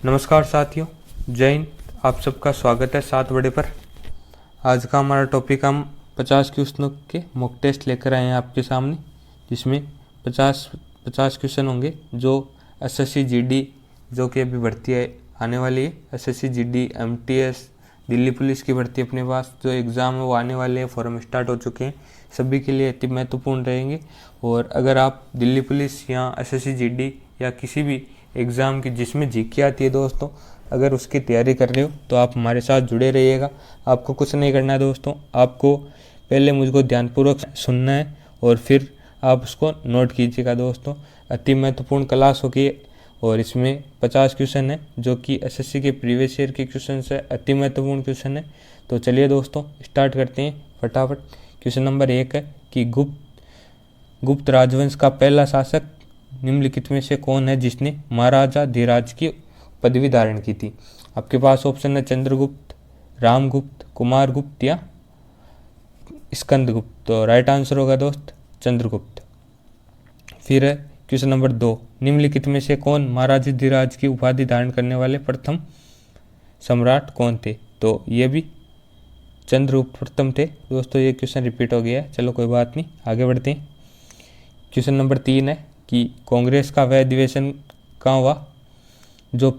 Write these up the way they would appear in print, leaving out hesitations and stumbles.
नमस्कार साथियों, जय हिंद। आप सबका स्वागत है 7 बड़े पर। आज का हमारा टॉपिक हम 50 क्वेश्चनों के मॉक टेस्ट लेकर आए हैं आपके सामने, जिसमें 50 क्वेश्चन होंगे जो एसएससी जीडी जो कि अभी भर्ती है आने वाली है। SSC GD MTS Delhi police की भर्ती अपने पास जो एग्ज़ाम है वो आने वाले हैं, फॉर्म स्टार्ट हो चुके हैं, सभी के लिए अति महत्वपूर्ण रहेंगे। और अगर आप दिल्ली पुलिस या एसएससी जीडी या किसी भी एग्ज़ाम की जिसमें जीके आती है दोस्तों, अगर उसकी तैयारी कर रहे हो तो आप हमारे साथ जुड़े रहिएगा। आपको कुछ नहीं करना है दोस्तों, आपको पहले मुझको ध्यानपूर्वक सुनना है और फिर आप उसको नोट कीजिएगा दोस्तों। अति महत्वपूर्ण क्लास होगी और इसमें 50 क्वेश्चन है जो कि एसएससी के प्रीवियस ईयर के क्वेश्चन है, अति महत्वपूर्ण क्वेश्चन है। तो चलिए दोस्तों स्टार्ट करते हैं फटाफट। क्वेश्चन नंबर 1 है कि गुप्त राजवंश का पहला शासक निम्नलिखित में से कौन है जिसने महाराजा धीराज की पदवी धारण की थी। आपके पास ऑप्शन है चंद्रगुप्त, रामगुप्त, कुमारगुप्त या स्कंदगुप्त। तो राइट आंसर होगा दोस्त चंद्रगुप्त। फिर है क्वेश्चन नंबर 2, निम्नलिखित में से कौन महाराजा धीराज की उपाधि धारण करने वाले प्रथम सम्राट कौन थे। तो ये भी चंद्रगुप्त प्रथम थे दोस्तों। ये क्वेश्चन रिपीट हो गया है, चलो कोई बात नहीं, आगे बढ़ते हैं। क्वेश्चन नंबर 3 है कि कांग्रेस का वह अधिवेशन कहाँ हुआ जो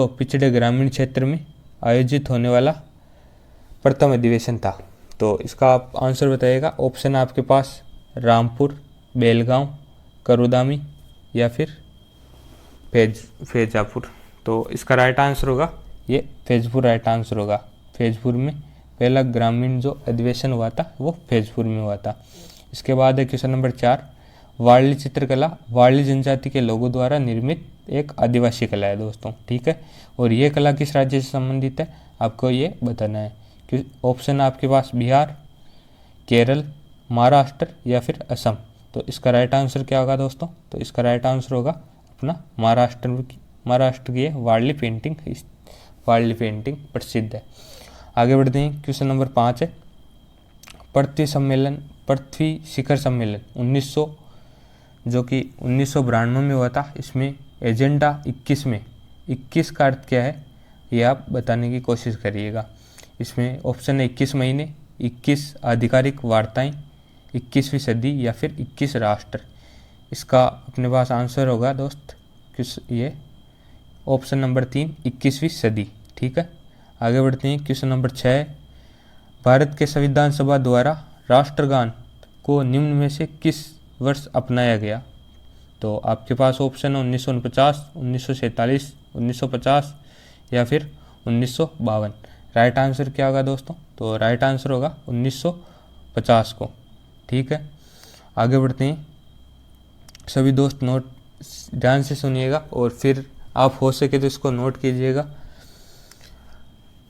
पिछड़े ग्रामीण क्षेत्र में आयोजित होने वाला प्रथम अधिवेशन था। तो इसका आप आंसर बताइएगा। ऑप्शन है आपके पास रामपुर, बेलगांव, करुदामी या फिर फैजापुर। तो इसका राइट आंसर होगा ये फैजपुर राइट आंसर होगा। फैजपुर में पहला ग्रामीण जो अधिवेशन हुआ था वो फैजपुर में हुआ था। इसके बाद है क्वेश्चन नंबर 4, वारली चित्रकला वारली जनजाति के लोगों द्वारा निर्मित एक आदिवासी कला है दोस्तों, ठीक है। और ये कला किस राज्य से संबंधित है आपको ये बताना है। कि ऑप्शन है आपके पास बिहार, केरल, महाराष्ट्र या फिर असम। तो इसका राइट आंसर क्या होगा दोस्तों। तो इसका राइट आंसर होगा अपना महाराष्ट्र की वारली पेंटिंग प्रसिद्ध है। आगे बढ़ते हैं। क्वेश्चन नंबर 5 है पृथ्वी शिखर सम्मेलन 1992 में हुआ था। इसमें एजेंडा 21 में 21 का अर्थ क्या है ये आप बताने की कोशिश करिएगा। इसमें ऑप्शन है 21 महीने, 21 आधिकारिक वार्ताएं, 21वीं सदी या फिर 21 राष्ट्र। इसका अपने पास आंसर होगा दोस्त ये ऑप्शन नंबर 3 21वीं सदी, ठीक है। आगे बढ़ते हैं। क्वेश्चन नंबर 6, भारत के संविधान सभा द्वारा राष्ट्रगान को निम्न में से किस वर्ष अपनाया गया। तो आपके पास ऑप्शन है 1949, 1947, 1950 या फिर 1952। राइट आंसर क्या होगा दोस्तों। तो राइट आंसर होगा 1950 को, ठीक है। आगे बढ़ते हैं। सभी दोस्त नोट ध्यान से सुनिएगा और फिर आप हो सके तो इसको नोट कीजिएगा।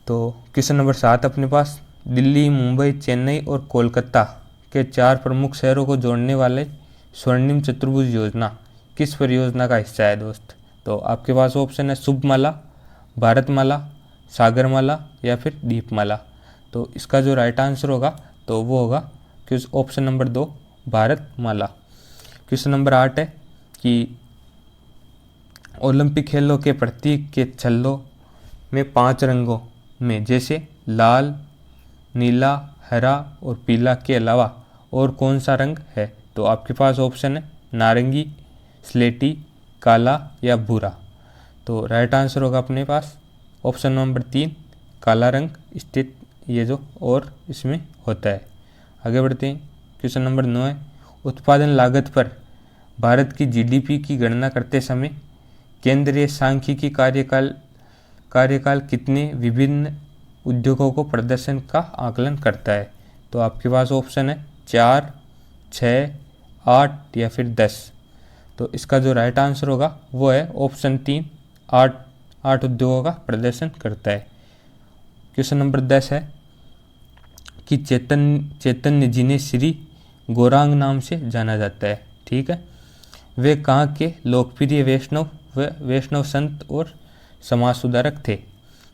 तो क्वेश्चन नंबर 7 अपने पास दिल्ली, मुंबई, चेन्नई और कोलकाता के 4 प्रमुख शहरों को जोड़ने वाले स्वर्णिम चतुर्भुज योजना किस परियोजना का हिस्सा है दोस्त। तो आपके पास ऑप्शन है शुभमाला, भारतमाला, सागरमाला या फिर दीपमाला। तो इसका जो राइट आंसर होगा तो वो होगा option number 2 Bharatmala. Question number 8 है कि ओलंपिक खेलों के प्रतीक के छल्लों में 5 रंगों में जैसे लाल, नीला, हरा और पीला के अलावा और कौन सा रंग है। तो आपके पास ऑप्शन है नारंगी, स्लेटी, काला या भूरा। तो राइट आंसर होगा अपने पास ऑप्शन नंबर 3 काला रंग स्थित ये जो और इसमें होता है। आगे बढ़ते हैं। क्वेश्चन नंबर 9 है उत्पादन लागत पर भारत की जीडीपी की गणना करते समय केंद्रीय सांख्यिकी कार्यकाल कितने विभिन्न उद्योगों को प्रदर्शन का आकलन करता है। तो आपके पास ऑप्शन है 4, 6, 8 या फिर 10। तो इसका जो राइट आंसर होगा वो है ऑप्शन 3 8 उद्योगों का प्रदर्शन करता है। क्वेश्चन नंबर 10 है कि चैतन्य जिन्हें श्री गौरांग नाम से जाना जाता है, ठीक है, वे कहाँ के लोकप्रिय वैष्णव संत और समाज सुधारक थे।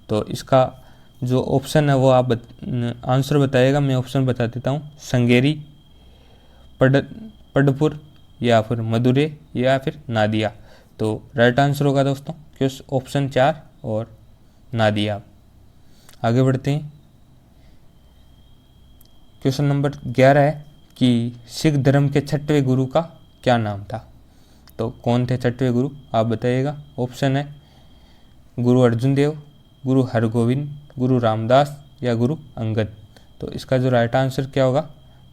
तो इसका जो ऑप्शन है वो आप आंसर बताइएगा। मैं ऑप्शन बता देता हूँ संगेरी, पडपुर या फिर मदुरै या फिर नादिया। तो राइट आंसर होगा दोस्तों ऑप्शन 4 और नादिया। आगे बढ़ते हैं। क्वेश्चन नंबर 11 है कि सिख धर्म के छठवें गुरु का क्या नाम था। तो कौन थे छठवें गुरु, आप बताइएगा। ऑप्शन है गुरु अर्जुन देव, गुरु हरगोविंद, गुरु रामदास या गुरु अंगद। तो इसका जो राइट आंसर क्या होगा,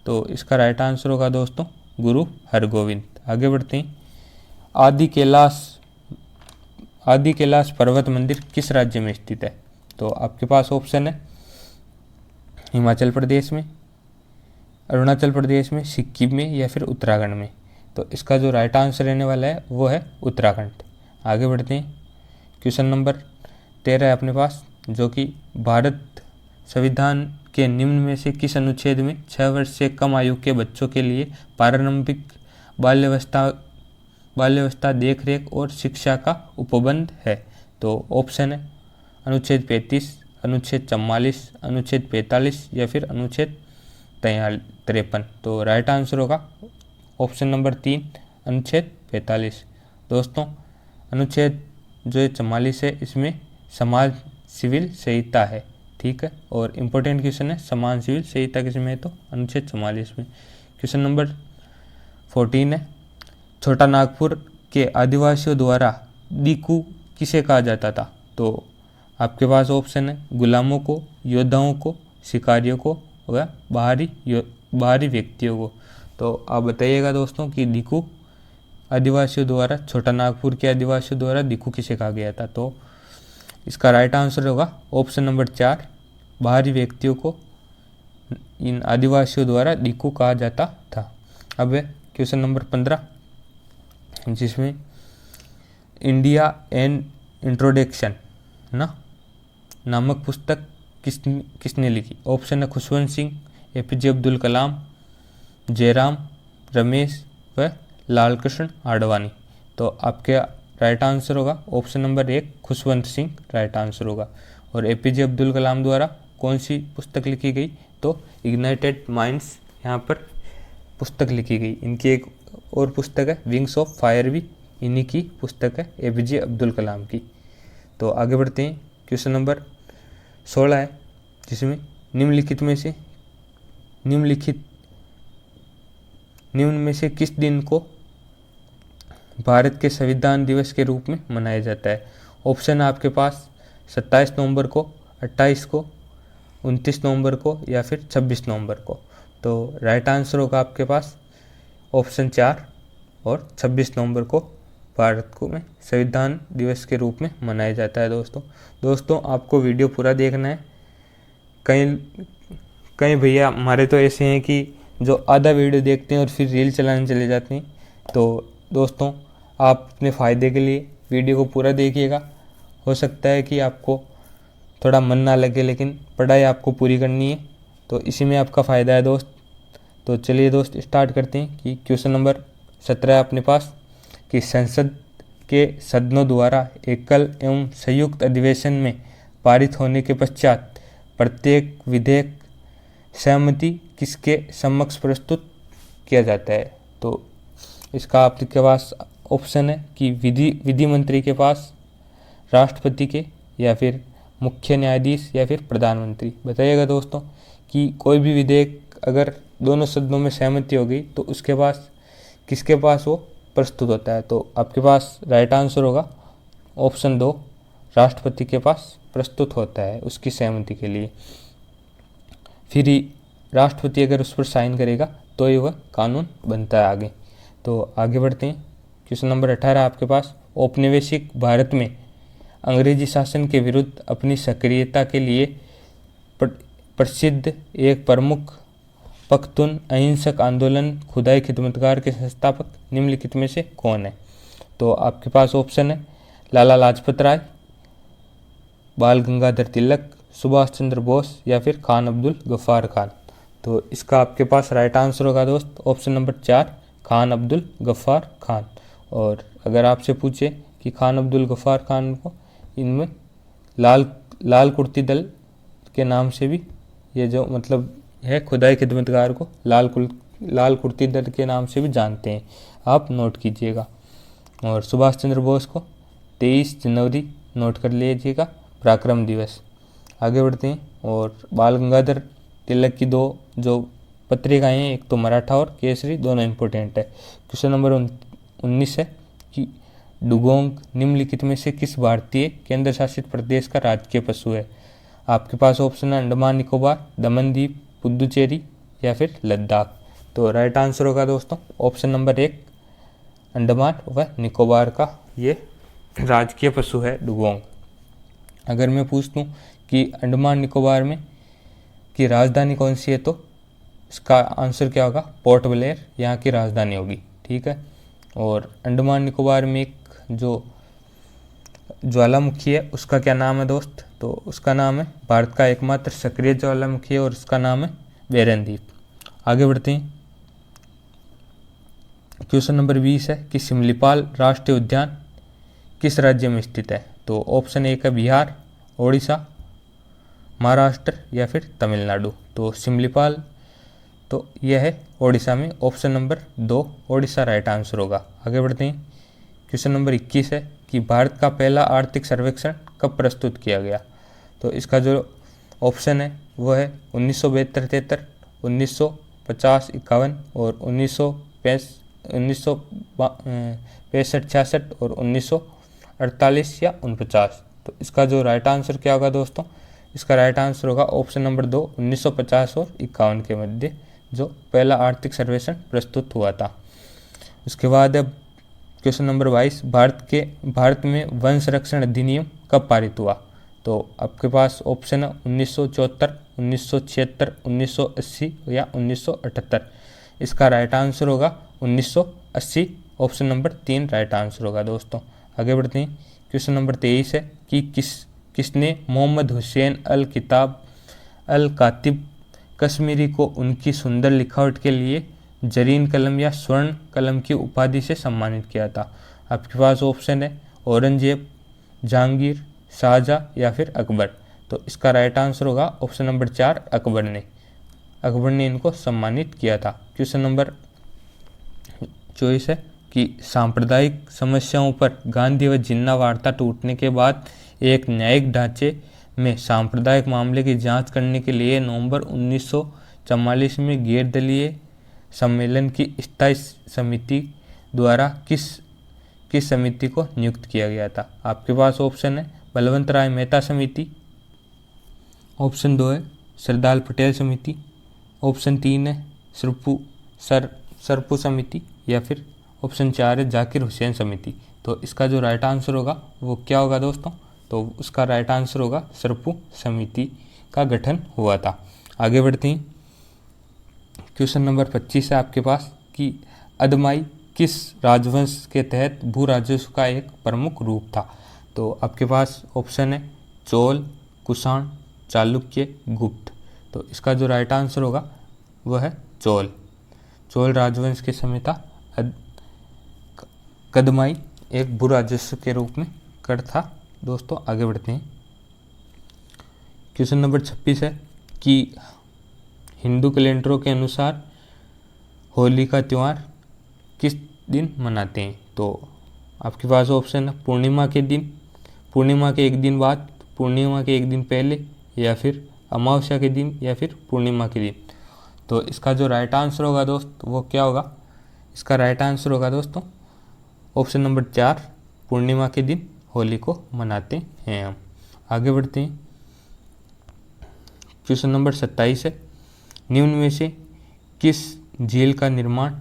तो इसका राइट आंसर होगा दोस्तों गुरु हरगोविंद। आगे बढ़ते हैं। आदि कैलाश पर्वत मंदिर किस राज्य में स्थित है। तो आपके पास ऑप्शन है हिमाचल प्रदेश में, अरुणाचल प्रदेश में, सिक्किम में या फिर उत्तराखंड में। तो इसका जो राइट आंसर रहने वाला है वो है उत्तराखंड। आगे बढ़ते हैं। क्वेश्चन नंबर 13 है अपने पास, जो कि भारत संविधान के निम्न में से किस अनुच्छेद में 6 वर्ष से कम आयु के बच्चों के लिए प्रारंभिक बाल्यावस्था देखरेख और शिक्षा का उपबंध है। तो ऑप्शन है अनुच्छेद 35, अनुच्छेद 44, अनुच्छेद 45 या फिर अनुच्छेद 53। तो राइट आंसर होगा ऑप्शन नंबर 3 अनुच्छेद 45। दोस्तों अनुच्छेद जो 44 है इसमें समान सिविल संहिता है, ठीक है। और इम्पोर्टेंट क्वेश्चन है समान सिविल संहिता किस में है, तो अनुच्छेद 44 में। क्वेश्चन नंबर 14 है, छोटा नागपुर के आदिवासियों द्वारा दीकू किसे कहा जाता था। तो आपके पास ऑप्शन है गुलामों को, योद्धाओं को, शिकारियों को व बाहरी व्यक्तियों को। तो आप बताइएगा दोस्तों कि दीकू आदिवासियों द्वारा, छोटा नागपुर के आदिवासियों द्वारा दीकू किसे कहा गया था। तो इसका राइट आंसर होगा ऑप्शन नंबर 4, बाहरी व्यक्तियों को इन आदिवासियों द्वारा दीकू कहा जाता था। अब क्वेश्चन नंबर 15, जिसमें इंडिया एन इंट्रोडक्शन नामक पुस्तक किसने लिखी। ऑप्शन है खुशवंत सिंह, एपीजे अब्दुल कलाम, जयराम रमेश व लालकृष्ण आडवाणी। तो आपके राइट आंसर होगा option number 1 Khushwant Singh right answer होगा। और एपीजे अब्दुल कलाम द्वारा कौन सी पुस्तक लिखी गई, तो इग्नाइटेड माइंड्स यहाँ पर पुस्तक लिखी गई। इनकी एक और पुस्तक है विंग्स ऑफ फायर, भी इन्हीं की पुस्तक है एपीजे अब्दुल कलाम की। तो आगे बढ़ते हैं। क्वेश्चन नंबर 16 है, जिसमें निम्नलिखित में से किस दिन को भारत के संविधान दिवस के रूप में मनाया जाता है। ऑप्शन है आपके पास 27 नवंबर को, 28 को, 29 नवंबर को या फिर 26 नवंबर को। तो राइट आंसर होगा आपके पास ऑप्शन 4 और 26 नवंबर को भारत को में संविधान दिवस के रूप में मनाया जाता है। दोस्तों आपको वीडियो पूरा देखना है। कई भैया हमारे तो ऐसे हैं कि जो आधा वीडियो देखते हैं और फिर रील चलाने चले जाते हैं। तो दोस्तों आप अपने फ़ायदे के लिए वीडियो को पूरा देखिएगा। हो सकता है कि आपको थोड़ा मन ना लगे, लेकिन पढ़ाई आपको पूरी करनी है, तो इसी में आपका फ़ायदा है दोस्त। तो चलिए दोस्त स्टार्ट करते हैं कि क्वेश्चन नंबर 17 है अपने पास, कि संसद के सदनों द्वारा एकल एवं संयुक्त अधिवेशन में पारित होने के पश्चात प्रत्येक विधेयक सहमति किसके समक्ष प्रस्तुत किया जाता है। तो इसका आपके पास ऑप्शन है कि विधि मंत्री के पास, राष्ट्रपति के, या फिर मुख्य न्यायाधीश या फिर प्रधानमंत्री। बताइएगा दोस्तों कि कोई भी विधेयक अगर दोनों सदनों में सहमति हो गई तो उसके पास किसके पास वो प्रस्तुत होता है। तो आपके पास राइट आंसर होगा ऑप्शन 2, राष्ट्रपति के पास प्रस्तुत होता है उसकी सहमति के लिए। फिर राष्ट्रपति अगर उस पर साइन करेगा तो ही वह कानून बनता है आगे। तो आगे बढ़ते हैं। क्वेश्चन नंबर 18 आपके पास, औपनिवेशिक भारत में अंग्रेजी शासन के विरुद्ध अपनी सक्रियता के लिए प्रसिद्ध एक प्रमुख पख्तून अहिंसक आंदोलन खुदाई खिदमतगार के संस्थापक निम्नलिखित में से कौन है। तो आपके पास ऑप्शन है लाला लाजपत राय, बाल गंगाधर तिलक, सुभाष चंद्र बोस या फिर खान अब्दुल गफ्फार खान। तो इसका आपके पास राइट आंसर होगा दोस्त ऑप्शन नंबर 4, खान अब्दुल गफ्फार खान। और अगर आपसे पूछे कि खान अब्दुल गफ्फार खान को इनमें लाल कुर्ती दल के नाम से भी, ये जो मतलब है खुदाई खिदमतगार को लाल कुर्ती दल के नाम से भी जानते हैं, आप नोट कीजिएगा। और सुभाष चंद्र बोस को 23 जनवरी नोट कर लीजिएगा, पराक्रम दिवस। आगे बढ़ते हैं। और बाल गंगाधर तिलक की दो जो पत्रिकाएं हैं, एक तो मराठा और केसरी, दोनों इम्पोर्टेंट है। क्वेश्चन नंबर 19 है कि डुगोंग निम्नलिखित में से किस भारतीय केंद्र शासित प्रदेश का राजकीय पशु है? आपके पास ऑप्शन है अंडमान निकोबार, दमन-दीव, पुदुचेरी या फिर लद्दाख। तो राइट आंसर होगा दोस्तों ऑप्शन नंबर 1, अंडमान व निकोबार का ये राजकीय पशु है डुगोंग। अगर मैं पूछ दूँ कि अंडमान निकोबार में की राजधानी कौन सी है, तो इसका आंसर क्या होगा? पोर्ट ब्लेयर यहाँ की राजधानी होगी। ठीक है। और अंडमान निकोबार में एक जो ज्वालामुखी है उसका क्या नाम है दोस्त? तो उसका नाम है, भारत का एकमात्र सक्रिय ज्वालामुखी है और उसका नाम है बेरनदीप। आगे बढ़ते हैं। क्वेश्चन नंबर 20 है कि सिमलीपाल राष्ट्रीय उद्यान किस राज्य में स्थित है? तो ऑप्शन 1 है बिहार, ओडिशा, महाराष्ट्र या फिर तमिलनाडु। तो सिमलीपाल तो यह है ओडिशा में, option number 2 Odisha right answer होगा। आगे बढ़ते हैं। क्वेश्चन नंबर 21 है कि भारत का पहला आर्थिक सर्वेक्षण कब प्रस्तुत किया गया? तो इसका जो ऑप्शन है वो है 1972-73, 1950-51 और 1965-66 और 1948 या 49। तो इसका जो राइट आंसर क्या होगा दोस्तों? इसका राइट आंसर होगा ऑप्शन नंबर 2, 1950 और 51 के मध्य जो पहला आर्थिक सर्वेक्षण प्रस्तुत हुआ था। उसके बाद अब क्वेश्चन नंबर 22, भारत में वन संरक्षण अधिनियम कब पारित हुआ? तो आपके पास ऑप्शन है 1974, 1976, 1980 या 1978। इसका राइट आंसर होगा 1980, ऑप्शन नंबर 3 राइट आंसर होगा दोस्तों। आगे बढ़ते हैं। क्वेश्चन नंबर 23 है कि किसने मोहम्मद हुसैन अल कातिब कश्मीरी को उनकी सुंदर लिखावट के लिए जरीन कलम या स्वर्ण कलम की उपाधि से सम्मानित किया था? आपके पास ऑप्शन है औरंगजेब, जहांगीर, शाहजहां या फिर अकबर। तो इसका राइट आंसर होगा ऑप्शन नंबर 4, अकबर ने इनको सम्मानित किया था। क्वेश्चन नंबर 24 है कि सांप्रदायिक समस्याओं पर गांधी व जिन्ना वार्ता टूटने के बाद एक न्यायिक ढांचे में सांप्रदायिक मामले की जांच करने के लिए नवंबर 1944 में गैर दलीय सम्मेलन की स्थायी समिति द्वारा किस समिति को नियुक्त किया गया था? आपके पास ऑप्शन है बलवंत राय मेहता समिति, ऑप्शन 2 है सरदार पटेल समिति, ऑप्शन 3 है सरपू समिति या फिर ऑप्शन 4 है जाकिर हुसैन समिति। तो इसका जो राइट आंसर होगा वो क्या होगा दोस्तों? तो उसका राइट आंसर होगा सरपू समिति का गठन हुआ था। आगे बढ़ते हैं। क्वेश्चन नंबर 25 है आपके पास कि अदमाई किस राजवंश के तहत भू राजस्व का एक प्रमुख रूप था? तो आपके पास ऑप्शन है चोल, कुषाण, चालुक्य, गुप्त। तो इसका जो राइट आंसर होगा वह है चोल राजवंश के समय था कदमाई एक भू राजस्व के रूप में कर था दोस्तों। आगे बढ़ते हैं। क्वेश्चन नंबर 26 है कि हिंदू कैलेंडरों के अनुसार होली का त्यौहार किस दिन मनाते हैं? तो आपके पास ऑप्शन है पूर्णिमा के दिन, पूर्णिमा के एक दिन बाद, पूर्णिमा के एक दिन पहले या फिर अमावस्या के दिन या फिर पूर्णिमा के दिन। तो इसका जो राइट आंसर होगा दोस्त वो क्या होगा? इसका राइट आंसर होगा दोस्तों ऑप्शन नंबर 4, पूर्णिमा के दिन होली को मनाते हैं हम। आगे बढ़ते हैं। क्वेश्चन नंबर 27 है निम्न में से किस झील का निर्माण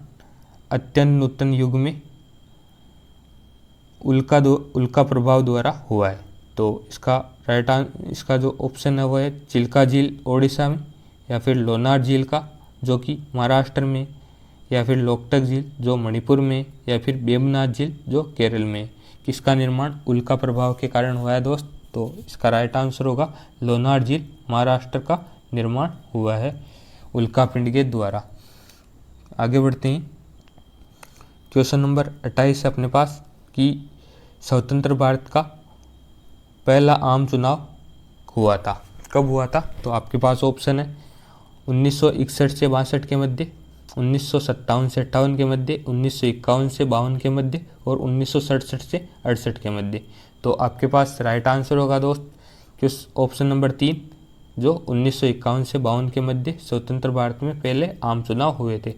अत्यंत नूतन युग में उल्का प्रभाव द्वारा हुआ है? तो इसका जो ऑप्शन है वो है चिल्का झील ओडिशा में या फिर लोनार झील का जो कि महाराष्ट्र में या फिर लोकटक झील जो मणिपुर में या फिर बेबनाथ झील जो केरल में। किसका निर्माण उल्का प्रभाव के कारण हुआ है दोस्त? तो इसका राइट आंसर होगा लोनार झील महाराष्ट्र का निर्माण हुआ है उल्का पिंड के द्वारा। आगे बढ़ते हैं। क्वेश्चन नंबर 28 अपने पास कि स्वतंत्र भारत का पहला आम चुनाव हुआ था, कब हुआ था? तो आपके पास ऑप्शन है 1961 से 62 के मध्य, 1957 से 58 के मध्य, 1951 से 52 के मध्य और 1967 से 68 के मध्य। तो आपके पास राइट आंसर होगा दोस्त कि उस ऑप्शन नंबर 3 जो 1951 से 52 के मध्य स्वतंत्र भारत में पहले आम चुनाव हुए थे।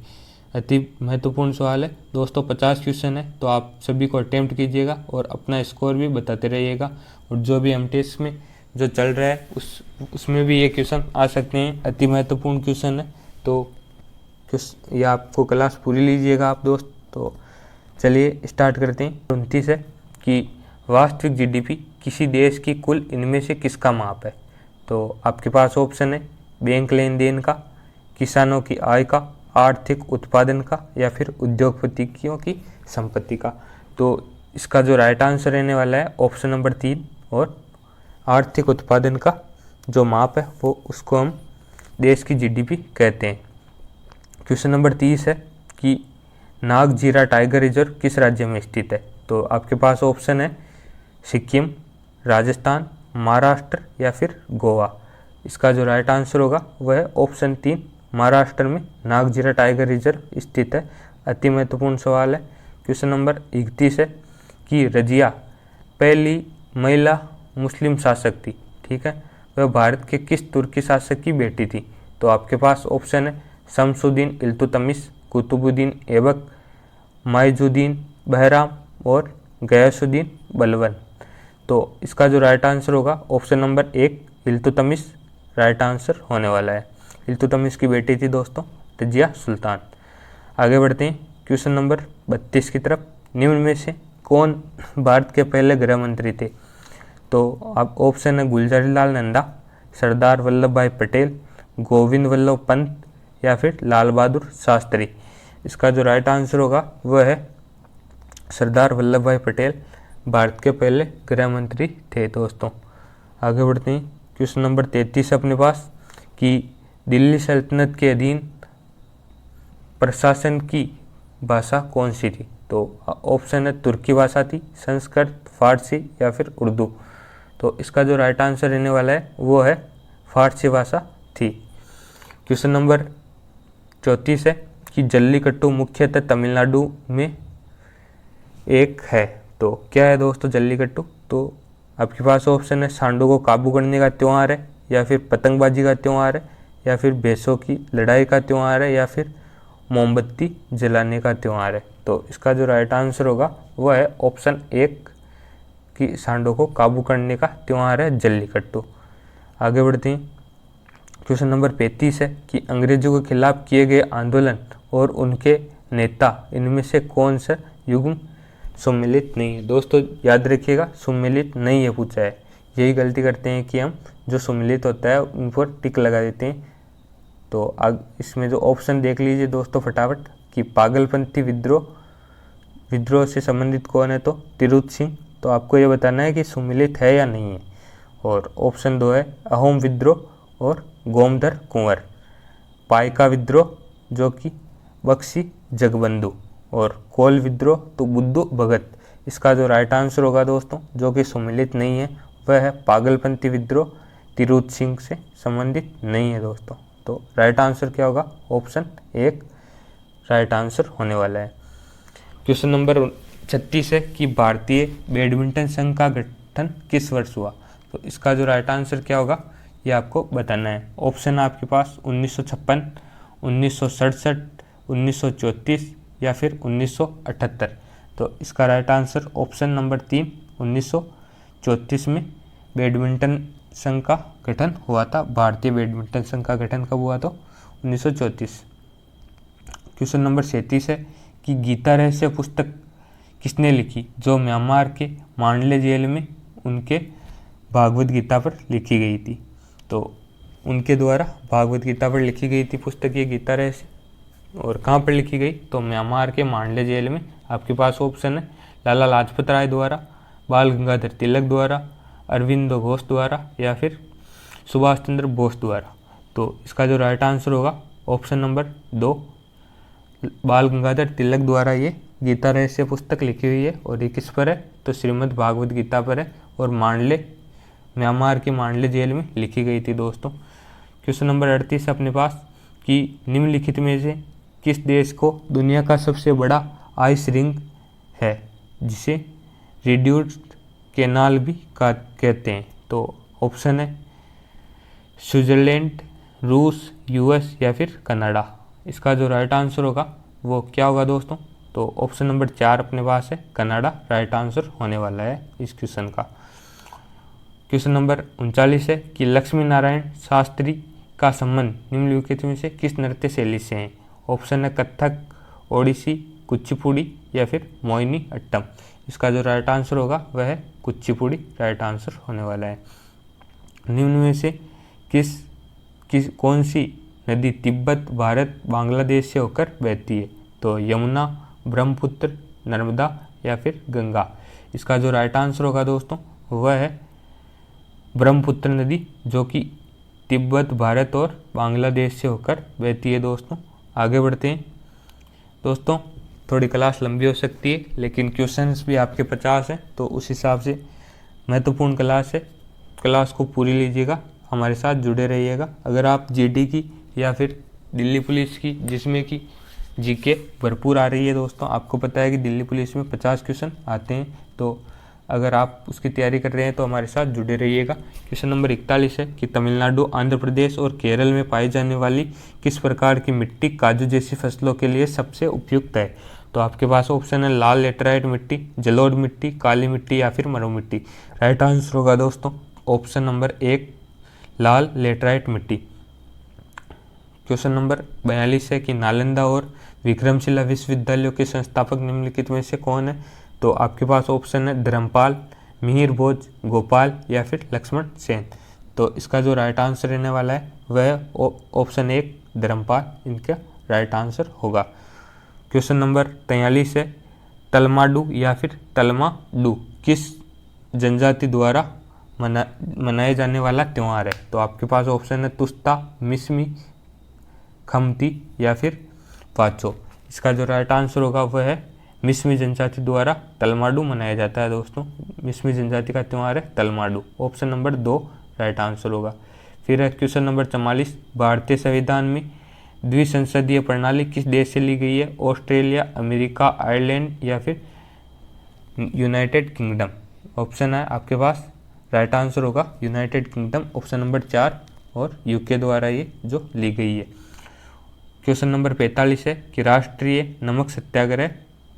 अति महत्वपूर्ण सवाल है दोस्तों, 50 क्वेश्चन है, तो आप सभी को अटेम्प्ट कीजिएगा और अपना स्कोर भी बताते रहिएगा। और जो भी एमटीएस में जो चल रहा है उसमें भी ये क्वेश्चन आ सकते हैं, अति महत्वपूर्ण क्वेश्चन है। तो ये आपको क्लास पूरी लीजिएगा आप दोस्त। तो चलिए स्टार्ट करते हैं। 29 है कि वास्तविक जीडीपी किसी देश की कुल इनमें से किसका माप है। तो आपके पास ऑप्शन है बैंक लेन देन का, किसानों की आय का, आर्थिक उत्पादन का, या फिर उद्योगपतियों की संपत्ति का। तो इसका जो राइट आंसर रहने वाला है ऑप्शन नंबर 3 और आर्थिक उत्पादन का जो माप है वो उसको हम देश की जीडीपी कहते हैं। क्वेश्चन नंबर 30 है कि नागजीरा टाइगर रिजर्व किस राज्य में स्थित है। तो आपके पास ऑप्शन है सिक्किम, राजस्थान, महाराष्ट्र या फिर गोवा। इसका जो राइट आंसर होगा वह है ऑप्शन 3 महाराष्ट्र में नागजीरा टाइगर रिजर्व स्थित है। अति महत्वपूर्ण सवाल है। क्वेश्चन नंबर 31 है कि रजिया पहली महिला मुस्लिम शासक थी, ठीक है, वह भारत के किस तुर्की शासक की बेटी थी। तो आपके पास ऑप्शन है शमसुद्दीन इल्तुतमिश, कुतुबुद्दीन ऐबक, माइजुद्दीन बहराम और गयासुद्दीन बलबन। तो इसका जो राइट आंसर होगा option number 1 Iltutmish right answer होने वाला है। इल्तुतमिश की बेटी थी दोस्तों रजिया सुल्तान। आगे बढ़ते हैं क्वेश्चन नंबर 32 की तरफ। निम्न में से कौन भारत के पहले गृह मंत्री थे। तो आप ऑप्शन है गुलजारीलाल नंदा, सरदार वल्लभ भाई पटेल, गोविंद वल्लभ पंत या फिर लाल बहादुर शास्त्री। इसका जो राइट आंसर होगा वह है सरदार वल्लभ भाई पटेल भारत के पहले गृह मंत्री थे दोस्तों। आगे बढ़ते हैं क्वेश्चन नंबर 33 अपने पास कि दिल्ली सल्तनत के अधीन प्रशासन की भाषा कौन सी थी। तो ऑप्शन है तुर्की भाषा थी, संस्कृत, फारसी या फिर उर्दू। तो इसका जो राइट आंसर रहने वाला है वो है फारसी भाषा थी। क्वेश्चन नंबर 34 है कि जल्लीकट्टू मुख्यतः तमिलनाडु में एक है। तो क्या है दोस्तों जल्लीकट्टू। तो आपके पास ऑप्शन है सांडों को काबू करने का त्यौहार है, या फिर पतंगबाजी का त्यौहार है, या फिर भैंसों की लड़ाई का त्यौहार है, या फिर मोमबत्ती जलाने का त्यौहार है। तो इसका जो राइट आंसर होगा वह है ऑप्शन 1 कि सांडों को काबू करने का त्यौहार है जल्लीकट्टू। आगे बढ़ते हैं क्वेश्चन नंबर 35 है कि अंग्रेजों के खिलाफ किए गए आंदोलन और उनके नेता इनमें से कौन सा युग्म सुमेलित नहीं है। दोस्तों याद रखिएगा सुमेलित नहीं है पूछा है। यही गलती करते हैं कि हम जो सुमेलित होता है उन पर टिक लगा देते हैं। तो इसमें जो ऑप्शन देख लीजिए दोस्तों फटाफट कि पागलपंथी विद्रोह से संबंधित कौन है। तो तिरुत सिंह। तो आपको ये बताना है कि सुमेलित है या नहीं है। और ऑप्शन 2 है अहोम विद्रोह और गोमधर कुंवर, पाइका विद्रोह जो कि बख्शी जगबंधु, और कोल विद्रोह तो बुद्धू भगत। इसका जो राइट आंसर होगा दोस्तों जो कि सुमेलित नहीं है वह है पागलपंथी विद्रोह, तिरुत सिंह से संबंधित नहीं है दोस्तों। तो राइट आंसर क्या होगा ऑप्शन 1 राइट आंसर होने वाला है। क्वेश्चन नंबर 36 है कि भारतीय बैडमिंटन संघ का गठन किस वर्ष हुआ। तो इसका जो राइट आंसर क्या होगा ये आपको बताना है। ऑप्शन है आपके पास 1956, 1967, 1934 या फिर 1978। तो इसका राइट आंसर ऑप्शन नंबर 3 1934 में बैडमिंटन संघ का गठन हुआ था। भारतीय बैडमिंटन संघ का गठन कब हुआ तो 1934। क्वेश्चन नंबर 37 है कि गीता रहस्य पुस्तक किसने लिखी जो म्यांमार के मांडले जेल में उनके भागवत गीता पर लिखी गई थी। तो उनके द्वारा भागवत गीता पर लिखी गई थी पुस्तक ये गीता रहस्य। और कहाँ पर लिखी गई तो म्यांमार के मांडले जेल में। आपके पास ऑप्शन है लाला लाजपत राय द्वारा, बाल गंगाधर तिलक द्वारा, अरविंदो घोष द्वारा या फिर सुभाष चंद्र बोस द्वारा। तो इसका जो राइट आंसर होगा ऑप्शन नंबर 2 बाल गंगाधर तिलक द्वारा ये गीता रहस्य पुस्तक लिखी हुई है। और ये किस पर है तो श्रीमद् भागवत गीता पर है और म्यांमार के मांडले जेल में लिखी गई थी दोस्तों। क्वेश्चन नंबर 38 अपने पास कि निम्नलिखित में से किस देश को दुनिया का सबसे बड़ा आइस रिंग है जिसे रिड्यूस्ड केनाल भी कहते हैं? तो ऑप्शन है स्विट्जरलैंड, रूस, यूएस या फिर कनाडा। इसका जो राइट आंसर होगा वो क्या होगा दोस्तों? तो ऑप्शन नंबर 4 अपने पास है, कनाडा राइट आंसर होने वाला है इस क्वेश्चन का। क्वेश्चन नंबर 39 है कि लक्ष्मी नारायण शास्त्री का संबंध निम्नलिखित में से किस नृत्य शैली से है? ऑप्शन है कथक, ओडिसी, कुचिपुड़ी या फिर मोहिनी अट्टम। इसका जो राइट आंसर होगा वह है कुचिपुड़ी राइट आंसर होने वाला है। निम्न में से कौन सी नदी तिब्बत, भारत, बांग्लादेश से होकर बहती है? तो यमुना, ब्रह्मपुत्र, नर्मदा या फिर गंगा। इसका जो राइट आंसर होगा दोस्तों वह है ब्रह्मपुत्र नदी, जो कि तिब्बत, भारत और बांग्लादेश से होकर बहती है। दोस्तों आगे बढ़ते हैं। दोस्तों थोड़ी क्लास लंबी हो सकती है, लेकिन क्वेश्चंस भी आपके 50 हैं, तो उस हिसाब से महत्वपूर्ण क्लास है। क्लास को पूरी लीजिएगा, हमारे साथ जुड़े रहिएगा। अगर आप जीडी की या फिर दिल्ली पुलिस की, जिसमें कि जीके भरपूर आ रही है दोस्तों, आपको पता है कि दिल्ली पुलिस में 50 क्वेश्चन आते हैं, तो अगर आप उसकी तैयारी कर रहे हैं तो हमारे साथ जुड़े रहिएगा। क्वेश्चन नंबर 41 है कि तमिलनाडु, आंध्र प्रदेश और केरल में पाई जाने वाली किस प्रकार की मिट्टी काजू जैसी फसलों के लिए सबसे उपयुक्त है? तो आपके पास ऑप्शन है लाल लेटराइट मिट्टी, जलोढ़ मिट्टी, काली मिट्टी या फिर मरु मिट्टी। राइट आंसर होगा दोस्तों ऑप्शन नंबर 1 लाल लेटराइट मिट्टी। क्वेश्चन नंबर 42 है कि नालंदा और विक्रमशिला विश्वविद्यालयों के संस्थापक निम्नलिखित में से कौन है? तो आपके पास ऑप्शन है धर्मपाल, मिहिर भोज, गोपाल या फिर लक्ष्मण सेन। तो इसका जो राइट आंसर रहने वाला है वह ऑप्शन 1 धर्मपाल इनका राइट आंसर होगा। क्वेश्चन नंबर 43 है तलमाडू या फिर तलमाडू किस जनजाति द्वारा मनाए जाने वाला त्यौहार है? तो आपके पास ऑप्शन है तुस्ता, मिसमी, खमती या फिर पाचो। इसका जो राइट आंसर होगा वह है मिसमी जनजाति द्वारा तलमाडू मनाया जाता है। दोस्तों मिसमी जनजाति का त्यौहार है तलमाडू। ऑप्शन नंबर 2 राइट आंसर होगा। फिर है क्वेश्चन नंबर 44, भारतीय संविधान में द्विसंसदीय प्रणाली किस देश से ली गई है? ऑस्ट्रेलिया, अमेरिका, आयरलैंड या फिर यूनाइटेड किंगडम। ऑप्शन है आपके पास, राइट आंसर होगा यूनाइटेड किंगडम, ऑप्शन नंबर 4 और यूके द्वारा ये जो ली गई है। क्वेश्चन नंबर 45 है कि राष्ट्रीय नमक सत्याग्रह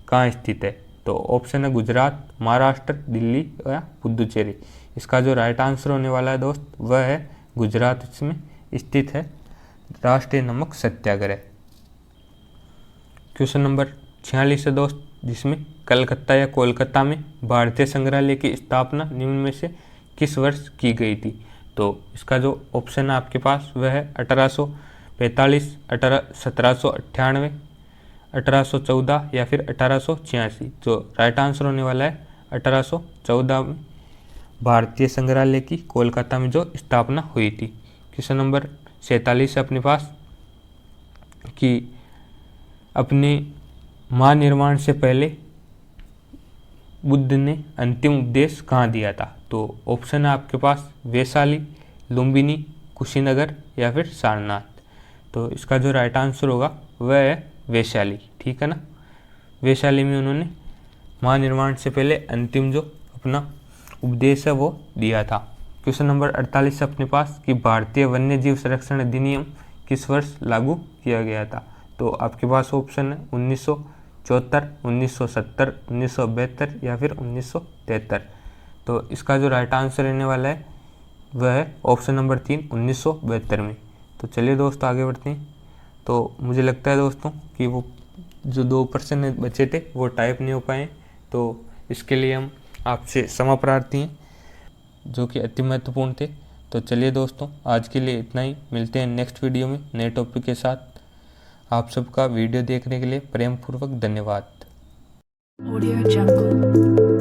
कहाँ स्थित है? तो ऑप्शन है गुजरात, महाराष्ट्र, दिल्ली या पुदुचेरी। इसका जो राइट आंसर होने वाला है दोस्त वह है गुजरात में स्थित है राष्ट्रीय नमक सत्याग्रह। क्वेश्चन नंबर 46 है दोस्त, जिसमें कलकत्ता या कोलकाता में भारतीय संग्रहालय की स्थापना निम्न में से किस वर्ष की गई थी? तो इसका जो ऑप्शन है आपके पास वह है 1845, 1798, 1814 या फिर 1886। जो राइट आंसर होने वाला है 1814 में भारतीय संग्रहालय की कोलकाता में जो स्थापना हुई थी। क्वेश्चन नंबर 47 है अपने पास कि अपने महानिर्वाण से पहले बुद्ध ने अंतिम उपदेश कहाँ दिया था? तो ऑप्शन है आपके पास वैशाली, लुम्बिनी, कुशीनगर या फिर सारनाथ। तो इसका जो राइट आंसर होगा वह है वैशाली। ठीक है ना, वैशाली में उन्होंने महानिर्वाण से पहले अंतिम जो अपना उपदेश है वो दिया था। क्वेश्चन नंबर 48 अपने पास कि भारतीय वन्य जीव संरक्षण अधिनियम किस वर्ष लागू किया गया था? तो आपके पास ऑप्शन है 1974, 1970, 1972 या फिर 1973। तो इसका जो राइट आंसर रहने वाला है वह है ऑप्शन नंबर 3 1972 में। तो चलिए दोस्तों आगे बढ़ते हैं। तो मुझे लगता है दोस्तों कि वो जो 2 प्रश्न बचे थे वो टाइप नहीं हो पाए, तो इसके लिए हम आपसे क्षमा प्रार्थी हैं, जो कि अति महत्वपूर्ण थे। तो चलिए दोस्तों आज के लिए इतना ही, मिलते हैं नेक्स्ट वीडियो में नए टॉपिक के साथ। आप सबका वीडियो देखने के लिए प्रेम पूर्वक धन्यवाद। Audio Jungle।